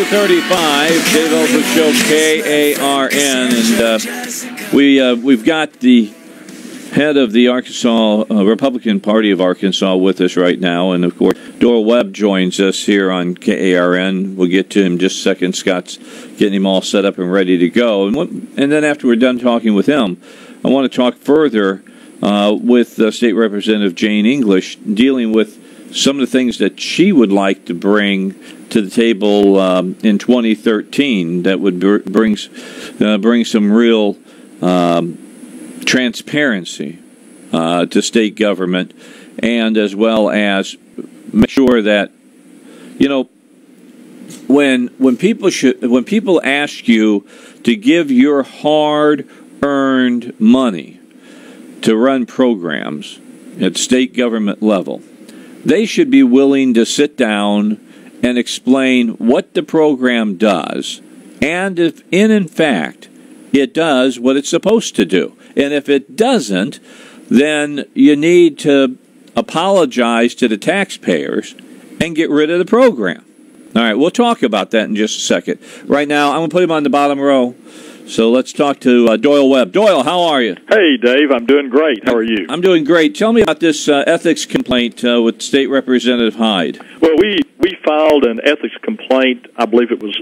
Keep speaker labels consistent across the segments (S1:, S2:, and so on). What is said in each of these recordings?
S1: 2:35, Dave Elswick Show, KARN, and we've got the head of the Arkansas Republican Party of Arkansas with us right now, and of course Doyle Webb joins us here on KARN. We'll get to him in just a second. Scott's getting him all set up and ready to go, and then after we're done talking with him, I want to talk further with State Representative Jane English, dealing with some of the things that she would like to bring to the table in 2013 that would bring some real transparency to state government, and as well as make sure that, you know, when people ask you to give your hard-earned money to run programs at state government level, they should be willing to sit down and explain what the program does, and if in fact it does what it's supposed to do. And if it doesn't, then you need to apologize to the taxpayers and get rid of the program. All right, we'll talk about that in just a second. Right now, I'm going to put him on the bottom row. So let's talk to Doyle Webb. Doyle, how are you?
S2: Hey, Dave. I'm doing great. How are you?
S1: I'm doing great. Tell me about this ethics complaint with State Representative Hyde.
S2: Well, we filed an ethics complaint, I believe it was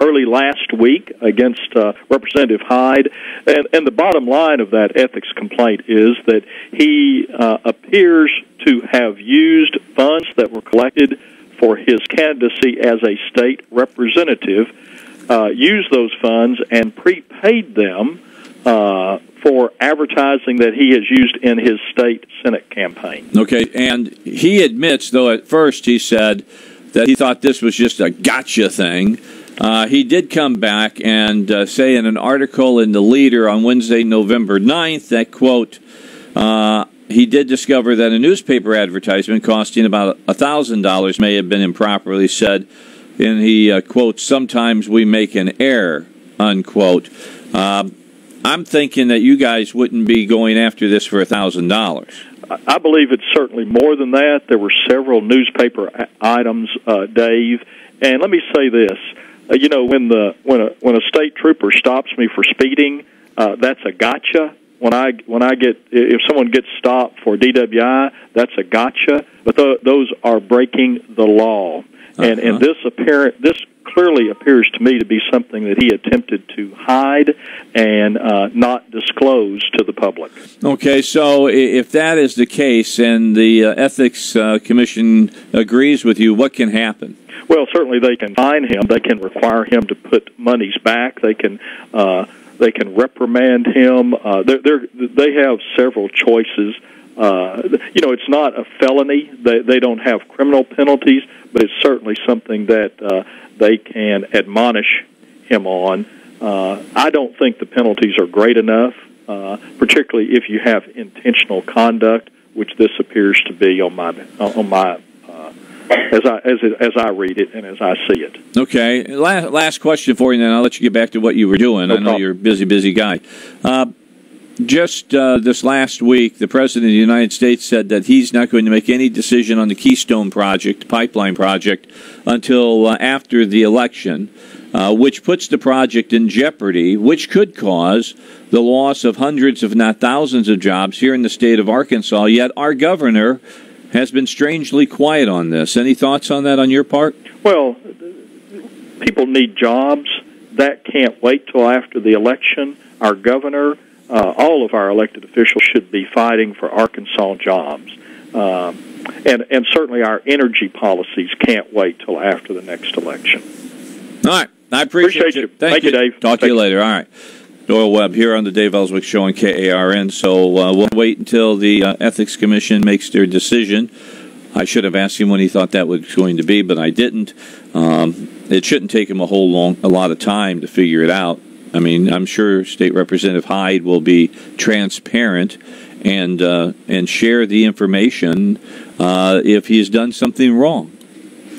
S2: early last week, against Representative Hyde. And the bottom line of that ethics complaint is that he appears to have used funds that were collected for his candidacy as a state representative, used those funds and prepaid them for advertising that he has used in his state Senate campaign.
S1: Okay, and he admits, though at first he said that he thought this was just a gotcha thing. He did come back and say in an article in the Leader on Wednesday, November 9th, that, quote, he did discover that a newspaper advertisement costing about $1,000 may have been improperly said, and he quotes, "Sometimes we make an error," unquote. I'm thinking that you guys wouldn't be going after this for $1,000.
S2: I believe it's certainly more than that. There were several newspaper items, Dave, and let me say this: you know, when a state trooper stops me for speeding, that's a gotcha. If someone gets stopped for DWI, that's a gotcha. But those are breaking the law. And this clearly appears to me to be something that he attempted to hide and not disclose to the public.
S1: Okay, so if that is the case and the Ethics Commission agrees with you, what can happen?
S2: Well, certainly they can fine him. They can require him to put monies back. They can reprimand him. They have several choices. You know, it's not a felony. They don't have criminal penalties, but it's certainly something that they can admonish him on. I don't think the penalties are great enough, particularly if you have intentional conduct, which this appears to be on my as I read it and as I see it.
S1: Okay, last question for you, and then I'll let you get back to what you were doing. I know you're a busy guy. Just this last week, the President of the United States said that he's not going to make any decision on the Keystone project, pipeline project, until after the election, which puts the project in jeopardy, which could cause the loss of hundreds, if not thousands, of jobs here in the state of Arkansas. Yet our governor has been strangely quiet on this. Any thoughts on that on your part?
S2: Well, people need jobs. That can't wait till after the election. Our governor, all of our elected officials should be fighting for Arkansas jobs. And certainly our energy policies can't wait till after the next election.
S1: All right. I appreciate you.
S2: Thank you, Dave.
S1: Talk to you later. All right. Doyle Webb here on the Dave Elswick Show on KARN. So we'll wait until the Ethics Commission makes their decision. I should have asked him when he thought that was going to be, but I didn't. It shouldn't take him a lot of time to figure it out. I mean, I'm sure State Representative Hyde will be transparent and share the information if he's done something wrong,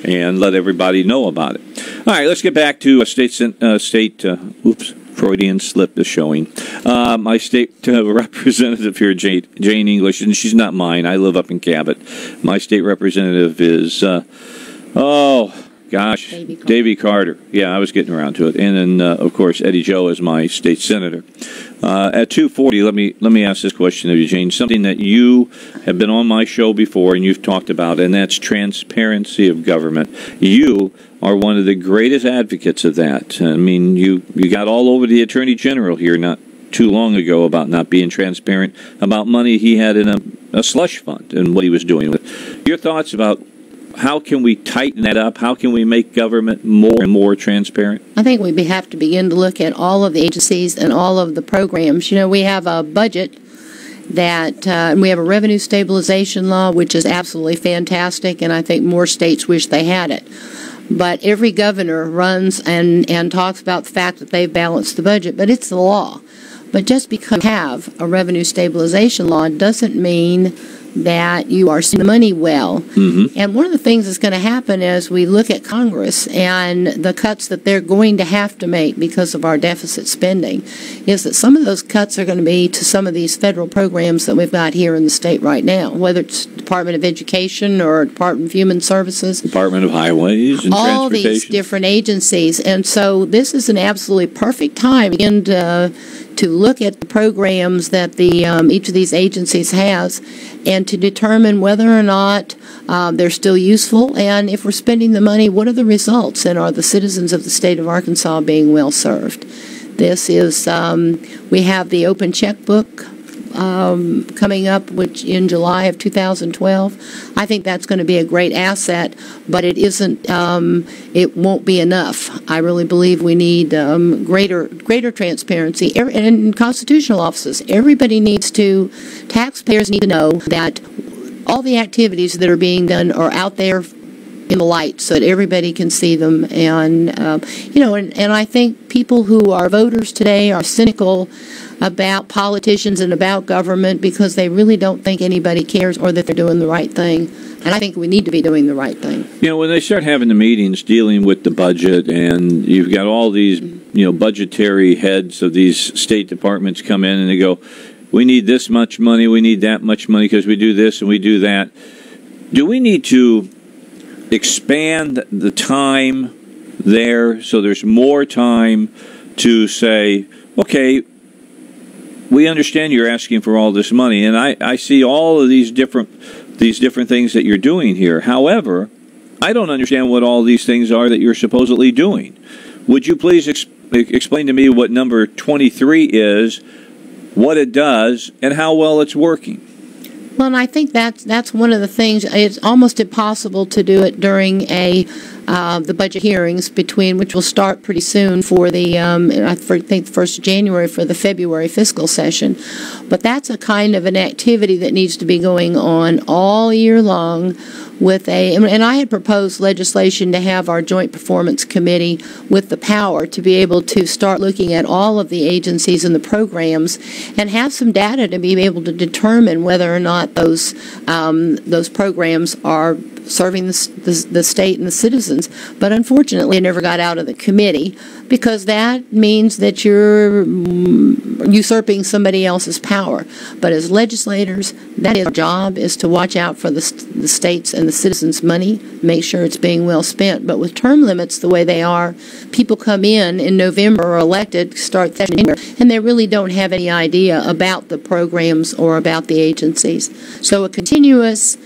S1: and let everybody know about it. All right, let's get back to Freudian slip is showing. My state representative here, Jane English, and she's not mine. I live up in Cabot. My state representative is, Gosh, Davy Carter. Yeah, I was getting around to it. And then, of course, Eddie Joe is my state senator. At 2:40, let me ask this question of you, Jane. Something that you have been on my show before and you've talked about, and that's transparency of government. You are one of the greatest advocates of that. I mean, you got all over the Attorney General here not too long ago about not being transparent about money he had in a slush fund and what he was doing with it. Your thoughts about how can we tighten that up? How can we make government more and more transparent?
S3: I think we have to begin to look at all of the agencies and all of the programs. You know, we have a budget that and we have a revenue stabilization law, which is absolutely fantastic, and I think more states wish they had it. But every governor runs and talks about the fact that they've balanced the budget, but it's the law. But just because you have a revenue stabilization law doesn't mean that you are spending the money well. Mm-hmm. And one of the things that's going to happen as we look at Congress and the cuts that they're going to have to make because of our deficit spending is that some of those cuts are going to be to some of these federal programs that we've got here in the state right now, whether it's Department of Education or Department of Human Services,
S1: Department of Highways and
S3: all these different agencies. And so this is an absolutely perfect time again to look at the programs that each of these agencies has and to determine whether or not they're still useful, and if we're spending the money, what are the results, and are the citizens of the state of Arkansas being well served? This is, we have the open checkbook coming up, which in July of 2012. I think that's going to be a great asset, but it isn't. It won't be enough. I really believe we need greater transparency in constitutional offices. Everybody needs to. Taxpayers need to know that all the activities that are being done are out there in the light so that everybody can see them. And and I think people who are voters today are cynical about politicians and about government because they really don't think anybody cares or that they're doing the right thing. And I think we need to be doing the right thing.
S1: You know, when they start having the meetings dealing with the budget and you've got all these, budgetary heads of these state departments come in and they go, we need this much money, we need that much money because we do this and we do that. Do we need to expand the time there so there's more time to say, okay, we understand you're asking for all this money, and I see all of these different things that you're doing here. However, I don't understand what all these things are that you're supposedly doing. Would you please explain to me what number 23 is, what it does, and how well it's working?
S3: Well, and I think that's one of the things. It's almost impossible to do it during the budget hearings which will start pretty soon for the I think the 1st of January for the February fiscal session. But that's a kind of an activity that needs to be going on all year long and I had proposed legislation to have our Joint Performance Committee with the power to be able to start looking at all of the agencies and the programs and have some data to be able to determine whether or not those programs are serving the state and the citizens. But unfortunately, it never got out of the committee because that means that you're usurping somebody else's power. But as legislators, that is our job, is to watch out for the states and the citizens' money, make sure it's being well spent. But with term limits the way they are, people come in November, are elected, start session in January, and they really don't have any idea about the programs or about the agencies. So a continuous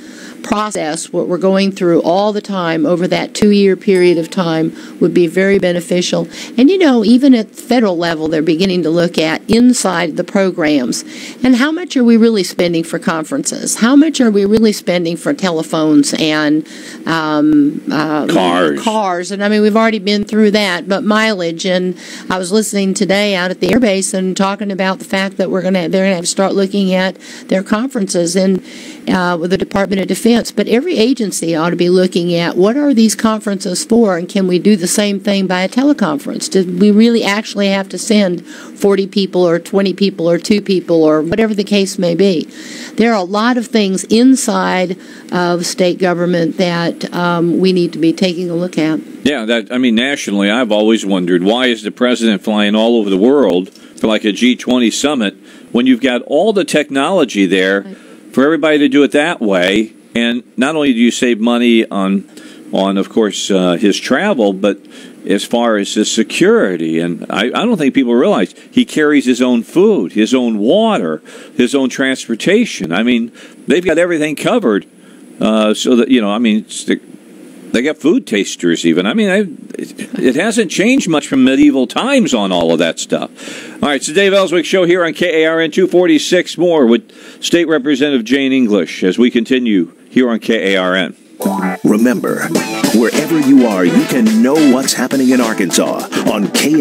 S3: process, what we're going through all the time over that 2-year period of time, would be very beneficial. And even at the federal level, they're beginning to look at inside the programs and how much are we really spending for conferences? How much are we really spending for telephones and cars? And I mean, we've already been through that, but mileage. And I was listening today out at the airbase and talking about the fact that they're going to have to start looking at their conferences with the Department of Defense. But every agency ought to be looking at what are these conferences for, and can we do the same thing by a teleconference? Do we really actually have to send 40 people or 20 people or 2 people or whatever the case may be? There are a lot of things inside of state government that we need to be taking a look at.
S1: Yeah, nationally, I've always wondered, why is the president flying all over the world for like a G20 summit when you've got all the technology there for everybody to do it that way? And not only do you save money on of course, his travel, but as far as his security. And I don't think people realize he carries his own food, his own water, his own transportation. I mean, they've got everything covered so that, I mean, they got food tasters even. I mean, it hasn't changed much from medieval times on all of that stuff. All right, it's the Dave Elswick Show here on KARN 246. More with State Representative Jane English as we continue here on KARN.
S4: Remember, wherever you are, you can know what's happening in Arkansas on KARN.